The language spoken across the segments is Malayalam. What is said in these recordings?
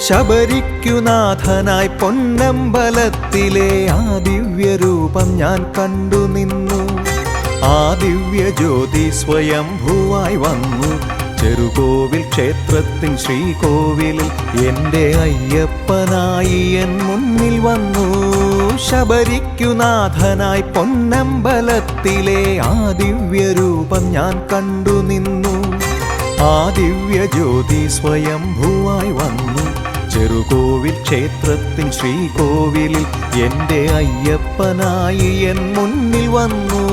ശബരിക്കുനാഥനായി പൊന്നമ്പലത്തിലെ ആ ദിവ്യരൂപം ഞാൻ കണ്ടു നിന്നു. ആ ദിവ്യജ്യോതി സ്വയംഭൂവായി വന്നു ചെറുകോവിൽ ക്ഷേത്രത്തിൻ ശ്രീകോവിലിൽ എൻ്റെ അയ്യപ്പനായി എൻ മുന്നിൽ വന്നു. ശബരിക്കുനാഥനായി പൊന്നമ്പലത്തിലെ ആ ദിവ്യരൂപം ഞാൻ കണ്ടു നിന്നു. ആ ദിവ്യജ്യോതി സ്വയംഭൂവായി വന്നു ചെറുകോവിൽ ക്ഷേത്രത്തിൻ ശ്രീകോവിലിൽ എൻ്റെ അയ്യപ്പനായി എൻ മുന്നിൽ വന്നു.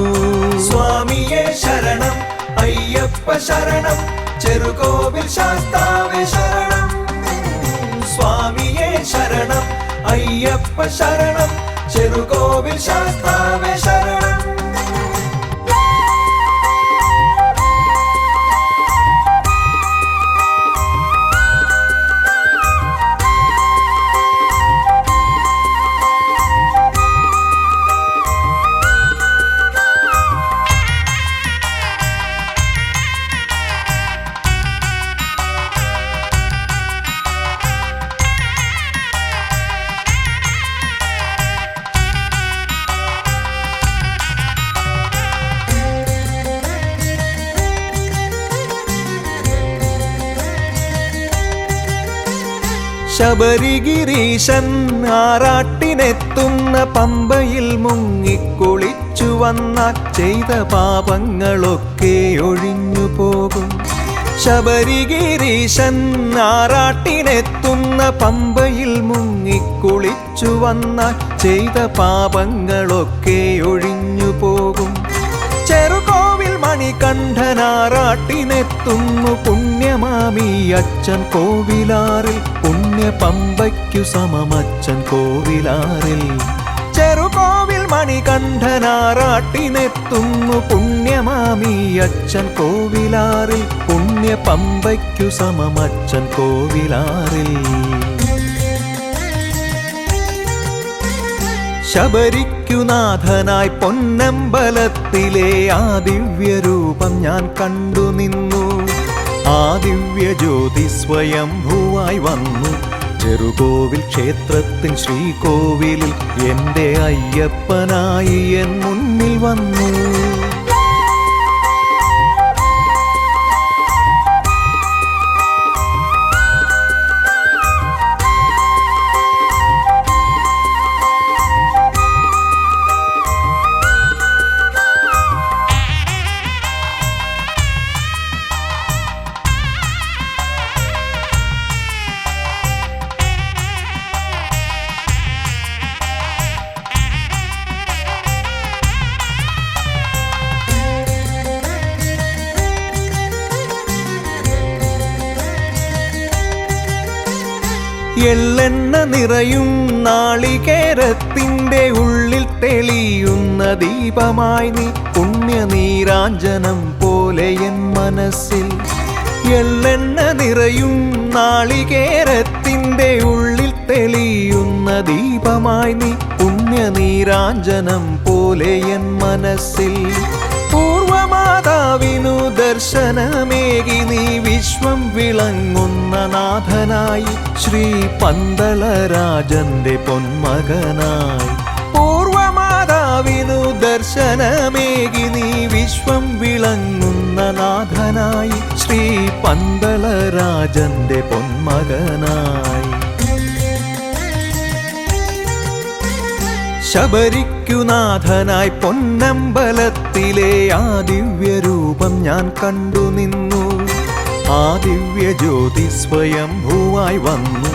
സ്വാമിയേ ശരണം, അയ്യപ്പ ശരണം, ചെറുകോവിൽ ശാസ്താവേ ശരണം. സ്വാമിയേ ശരണം, അയ്യപ്പ ശരണം, ചെറുകോവിൽ ശാസ്താവേ ശരണം. ശബരിഗിരീശൻ ആറാട്ടിനെത്തുന്ന പമ്പയിൽ മുങ്ങിക്കുളിച്ചു വന്നാൽ ചെയ്ത പാപങ്ങളൊക്കെ ഒഴിഞ്ഞു പോകും. ശബരിഗിരീശൻ ആറാട്ടിനെത്തുന്ന പമ്പയിൽ മുങ്ങിക്കുളിച്ചു വന്നാൽ ചെയ്ത പാപങ്ങളൊക്കെ ഒഴിഞ്ഞു പോകും. ചെറുകോവിൽ മണികണ്ഠനാറാട്ടിനെത്തുന്നു പുണ്യമാമി അച്ഛൻ കോവിലാറിൽ, പുണ്യ പമ്പയ്ക്കു സമമച്ഛൻ കോവിലാറിൽ. ചെറുകോവിൽ മണികണ്ഠനാറാട്ടിനെത്തുന്നു പുണ്യമാമി അച്ഛൻ കോവിലാറിൽ, പുണ്യ പമ്പയ്ക്കു സമമച്ഛൻ കോവിലാറിൽ. ശബരിക്കുനാഥനായി പൊന്നമ്പലത്തിലെ ആ ദിവ്യരൂപം ഞാൻ കണ്ടു നിന്നു. ആ ദിവ്യജ്യോതി സ്വയംഭൂവായി വന്നു ചെറുകോവിൽ ക്ഷേത്രത്തിൻ ശ്രീകോവിലിൽ എൻ്റെ അയ്യപ്പനായി എൻ മുന്നിൽ വന്നു. എള്ളെണ്ണ നിറയും നാളികേരത്തിൻ്റെ ഉള്ളിൽ തെളിയുന്ന ദീപമായി നീ, പുണ്യനീരാഞ്ജനം പോലെ എൻ മനസ്സിൽ. എള്ളെണ്ണ നിറയും നാളികേരത്തിൻ്റെ ഉള്ളിൽ തെളിയുന്ന ദീപമായി നീ, പുണ്യനീരാഞ്ജനം പോലെ എൻ മനസ്സിൽ. പൂർവമാതാവിനു ദർശനമേകി നീ വിശ്വം വിളങ്ങുന്ന നാഥനായി, ശ്രീ പന്തളരാജന്റെ പൊന്മകനായി. പൂർവമാതാവിനു ദർശനമേകി നീ വിശ്വം വിളങ്ങുന്ന നാഥനായി, ശ്രീ പന്തളരാജന്റെ പൊന്മകനായി. ശബരിക്കുനാഥനായി പൊന്നമ്പലത്തിലെ ആ ദിവ്യരൂപം ഞാൻ കണ്ടു നിന്നു. ആ ദിവ്യജ്യോതി സ്വയംഭൂവായി വന്നു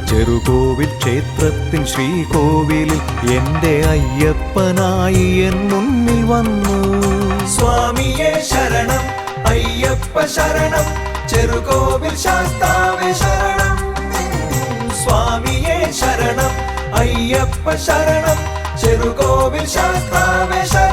ചെറുകോവിൽ ക്ഷേത്രത്തിൻ ശ്രീകോവിലിൽ എൻ്റെ അയ്യപ്പനായി എൻ മുന്നിൽ വന്നു. സ്വാമിയേ ശരണം, അയ്യപ്പ ശരണം, ചെറുകോവിൽ ശാസ്താവേ ശരണം. സ്വാമിയേ ശരണം, അയ്യപ്പ ശരണം, ചെറുകോവിൽ ശാസ്താവേ ശരണം.